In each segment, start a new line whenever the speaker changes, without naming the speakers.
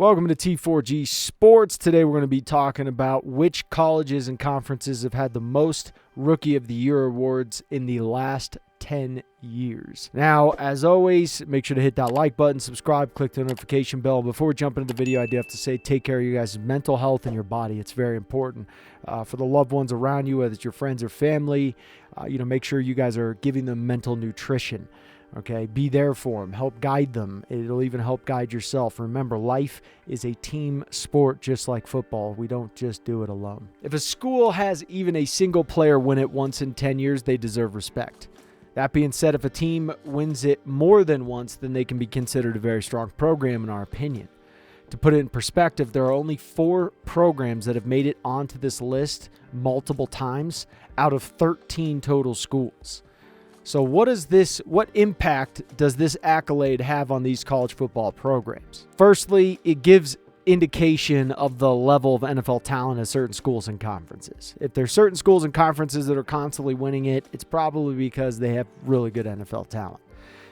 Welcome to T4G Sports. Today we're going to be talking about which colleges and conferences have had the most Rookie of the Year awards in the last 10 years. Now, as always, make sure to hit that like button, subscribe, click the notification bell. Before we jump into the video, I do have to say take care of you guys' mental health and your body. It's very important for the loved ones around you, whether it's your friends or family. Make sure you guys are giving them mental nutrition. Okay, be there for them. Help guide them. It'll even help guide yourself. Remember, life is a team sport just like football. We don't just do it alone. If a school has even a single player win it once in 10 years, they deserve respect. That being said, if a team wins it more than once, then they can be considered a very strong program in our opinion. To put it in perspective, there are only 4 programs that have made it onto this list multiple times out of 13 total schools. So what impact does this accolade have on these college football programs? Firstly, it gives indication of the level of NFL talent at certain schools and conferences. If there's certain schools and conferences that are constantly winning it, it's probably because they have really good NFL talent.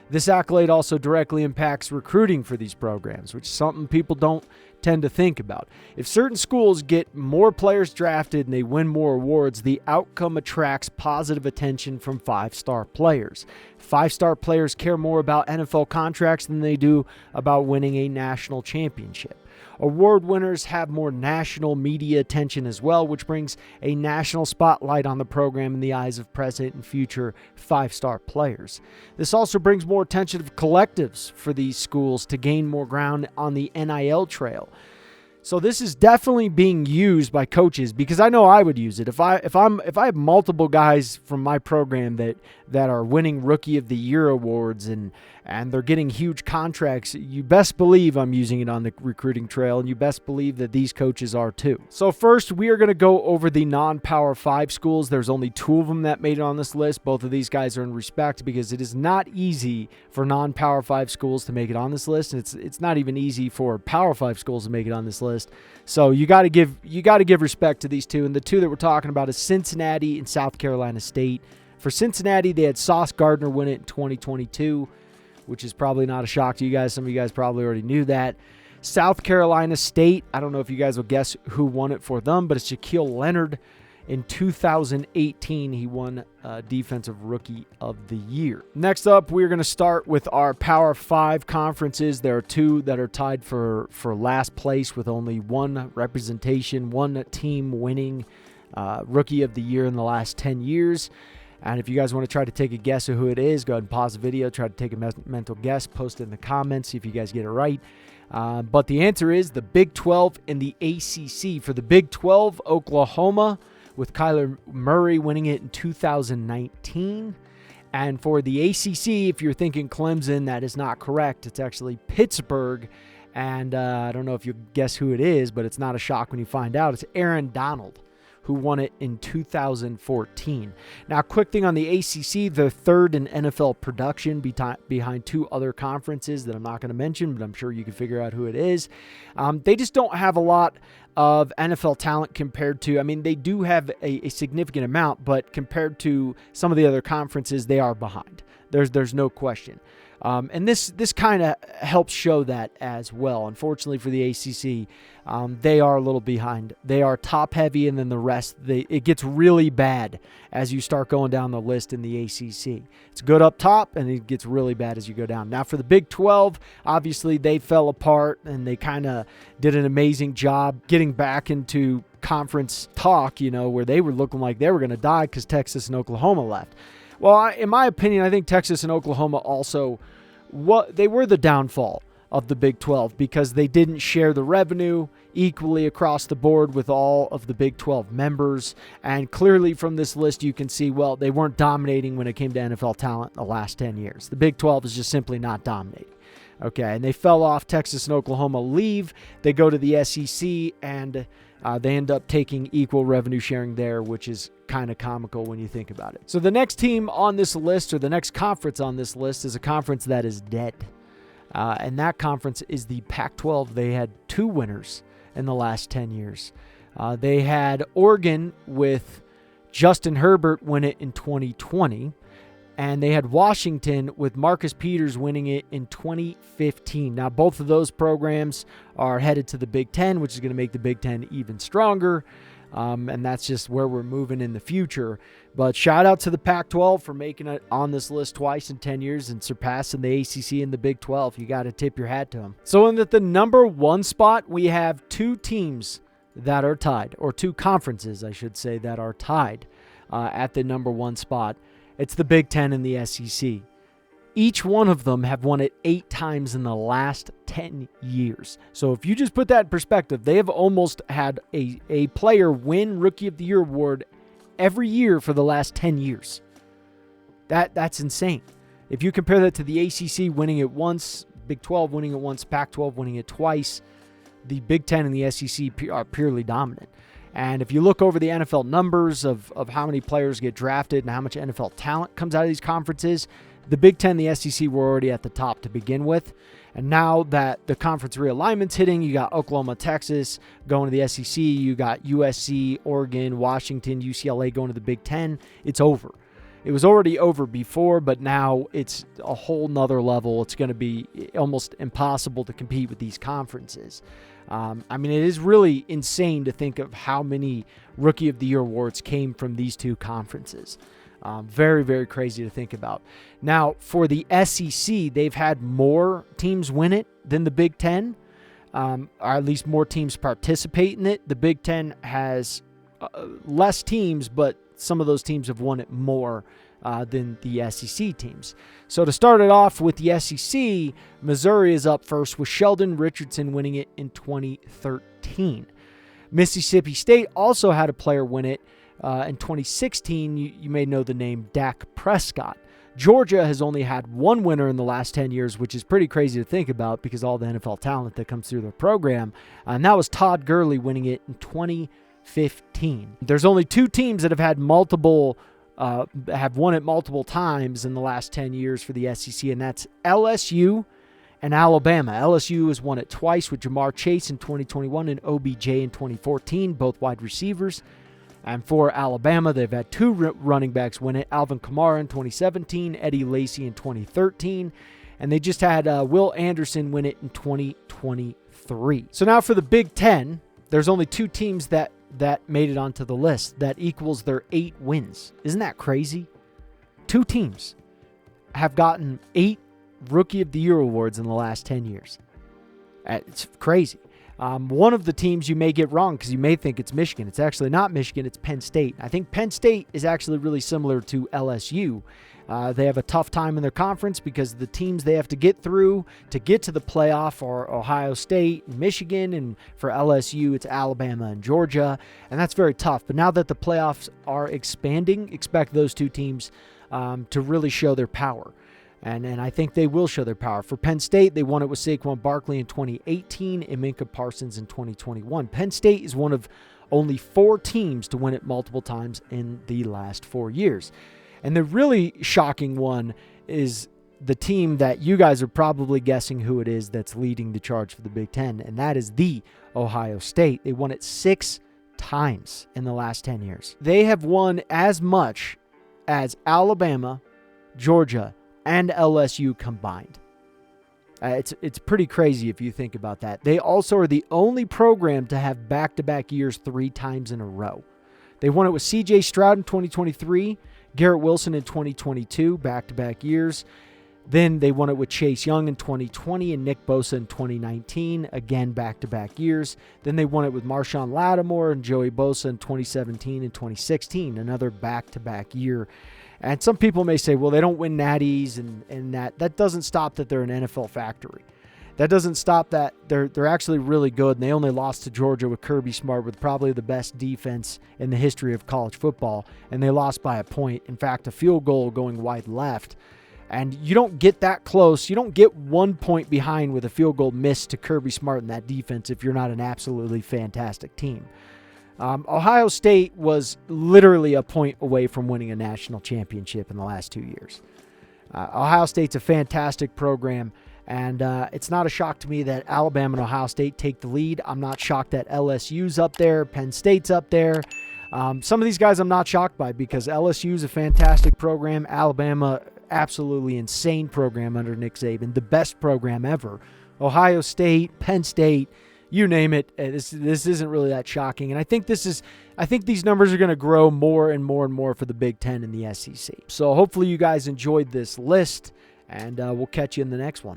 This accolade also directly impacts recruiting for these programs, which is something people don't tend to think about. If certain schools get more players drafted and they win more awards, the outcome attracts positive attention from 5-star players. 5-star players care more about NFL contracts than they do about winning a national championship. Award winners have more national media attention as well, which brings a national spotlight on the program in the eyes of present and future 5-star players. This also brings more attention to collectives for these schools to gain more ground on the NIL trail. So this is definitely being used by coaches, because I know I would use it. If I have multiple guys from my program that are winning Rookie of the Year awards and they're getting huge contracts, you best believe I'm using it on the recruiting trail, and you best believe that these coaches are too. So first, we are going to go over the non-Power 5 schools. There's only 2 of them that made it on this list. Both of these guys are in respect because it is not easy for non-Power 5 schools to make it on this list. And it's not even easy for Power 5 schools to make it on this list. So you got to give respect to these 2, and the 2 that we're talking about is Cincinnati and South Carolina State. For Cincinnati, they had Sauce Gardner win it in 2022, which is probably not a shock to you guys. Some of you guys probably already knew that. South Carolina State, I don't know if you guys will guess who won it for them, but it's Shaquille Leonard. In 2018, he won Defensive Rookie of the Year. Next up, we're going to start with our Power 5 conferences. There are 2 that are tied for last place with only 1 representation, 1 team winning Rookie of the Year in the last 10 years. And if you guys want to try to take a guess of who it is, go ahead and pause the video, try to take a mental guess, post it in the comments, see if you guys get it right. But the answer is the Big 12 and the ACC. For the Big 12, Oklahoma, with Kyler Murray winning it in 2019. And for the ACC, if you're thinking Clemson, that is not correct. It's actually Pittsburgh. And I don't know if you guess who it is, but it's not a shock when you find out. It's Aaron Donald, who won it in 2014. Now, quick thing on the ACC, they're 3rd in NFL production behind 2 other conferences that I'm not going to mention, but I'm sure you can figure out who it is. They just don't have a lot of NFL talent compared to, they do have a significant amount, but compared to some of the other conferences, they are behind. There's no question. And this kind of helps show that as well. Unfortunately for the ACC, they are a little behind. They are top heavy, and then the rest, it gets really bad as you start going down the list in the ACC. It's good up top, and it gets really bad as you go down. Now for the Big 12, obviously they fell apart, and they kind of did an amazing job getting back into conference talk, where they were looking like they were going to die because Texas and Oklahoma left. Well, in my opinion, I think Texas and Oklahoma also, they were the downfall of the Big 12 because they didn't share the revenue equally across the board with all of the Big 12 members. And clearly from this list, you can see, well, they weren't dominating when it came to NFL talent in the last 10 years. The Big 12 is just simply not dominating. Okay, and they fell off. Texas and Oklahoma leave. They go to the SEC, and they end up taking equal revenue sharing there, which is kind of comical when you think about it. So the next team on this list, or the next conference on this list, is a conference that is dead. And that conference is the Pac-12. They had 2 winners in the last 10 years. They had Oregon with Justin Herbert win it in 2020. And they had Washington with Marcus Peters winning it in 2015. Now, both of those programs are headed to the Big Ten, which is going to make the Big Ten even stronger. And that's just where we're moving in the future. But shout out to the Pac-12 for making it on this list twice in 10 years and surpassing the ACC and the Big 12. You got to tip your hat to them. So in the number 1 spot, we have 2 teams that are tied, or 2 conferences, I should say, that are tied at the number 1 spot. It's the Big Ten and the SEC. Each one of them have won it 8 times in the last 10 years. So if you just put that in perspective, they have almost had a player win Rookie of the Year award every year for the last 10 years. That's insane. If you compare that to the ACC winning it once, Big 12 winning it once, Pac-12 winning it twice, the Big Ten and the SEC are purely dominant. And if you look over the NFL numbers of how many players get drafted and how much NFL talent comes out of these conferences, the Big Ten and the SEC were already at the top to begin with. And now that the conference realignment's hitting, you got Oklahoma, Texas going to the SEC, you got USC, Oregon, Washington, UCLA going to the Big Ten. It's over. It was already over before, but now it's a whole nother level. It's going to be almost impossible to compete with these conferences. I mean, it is really insane to think of how many Rookie of the Year awards came from these 2 conferences. Very, very crazy to think about. Now, for the SEC, they've had more teams win it than the Big Ten, or at least more teams participate in it. The Big Ten has less teams, but some of those teams have won it more than the SEC teams. So to start it off with the SEC, Missouri is up first with Sheldon Richardson winning it in 2013. Mississippi State also had a player win it in 2016. You may know the name Dak Prescott. Georgia has only had 1 winner in the last 10 years, which is pretty crazy to think about because all the NFL talent that comes through their program. And that was Todd Gurley winning it in 2015. There's only 2 teams that have had have won it multiple times in the last 10 years for the SEC, and that's LSU and Alabama. LSU has won it twice with Jamar Chase in 2021 and OBJ in 2014, both wide receivers. And for Alabama, they've had 2 running backs win it, Alvin Kamara in 2017, Eddie Lacy in 2013, and they just had Will Anderson win it in 2023. So now for the Big Ten, there's only 2 teams that made it onto the list. That equals their 8 wins. Isn't that crazy? 2 teams have gotten 8 Rookie of the Year awards in the last 10 years. It's crazy. One of the teams you may get wrong because you may think it's Michigan. It's actually not Michigan. It's Penn State. I think Penn State is actually really similar to LSU. They have a tough time in their conference because the teams they have to get through to get to the playoff are Ohio State and Michigan, and for LSU, it's Alabama and Georgia, and that's very tough. But now that the playoffs are expanding, expect those 2 teams to really show their power. And I think they will show their power. For Penn State, they won it with Saquon Barkley in 2018 and Minka Parsons in 2021. Penn State is one of only 4 teams to win it multiple times in the last 4 years. And the really shocking one is the team that you guys are probably guessing who it is that's leading the charge for the Big Ten, and that is the Ohio State. They won it 6 times in the last 10 years. They have won as much as Alabama, Georgia, and LSU combined. It's pretty crazy if you think about that. They also are the only program to have back-to-back years 3 times in a row. They won it with C.J. Stroud in 2023, Garrett Wilson in 2022, back-to-back years. Then they won it with Chase Young in 2020 and Nick Bosa in 2019, again back-to-back years. Then they won it with Marshawn Lattimore and Joey Bosa in 2017 and 2016, another back-to-back year. And some people may say, well, they don't win natties, and that doesn't stop that they're an NFL factory. That doesn't stop that they're actually really good, and they only lost to Georgia with Kirby Smart with probably the best defense in the history of college football, and they lost by a point. In fact, a field goal going wide left. And you don't get that close. You don't get 1 point behind with a field goal miss to Kirby Smart in that defense if you're not an absolutely fantastic team. Ohio State was literally a point away from winning a national championship in the last 2 years. Ohio State's a fantastic program, and it's not a shock to me that Alabama and Ohio State take the lead. I'm not shocked that LSU's up there, Penn State's up there. Some of these guys I'm not shocked by because LSU's a fantastic program. Alabama absolutely insane program under Nick Saban, the best program ever. Ohio State, Penn State, you name it. This isn't really that shocking. And I think these numbers are going to grow more and more and more for the Big Ten and the SEC. So hopefully you guys enjoyed this list, and we'll catch you in the next one.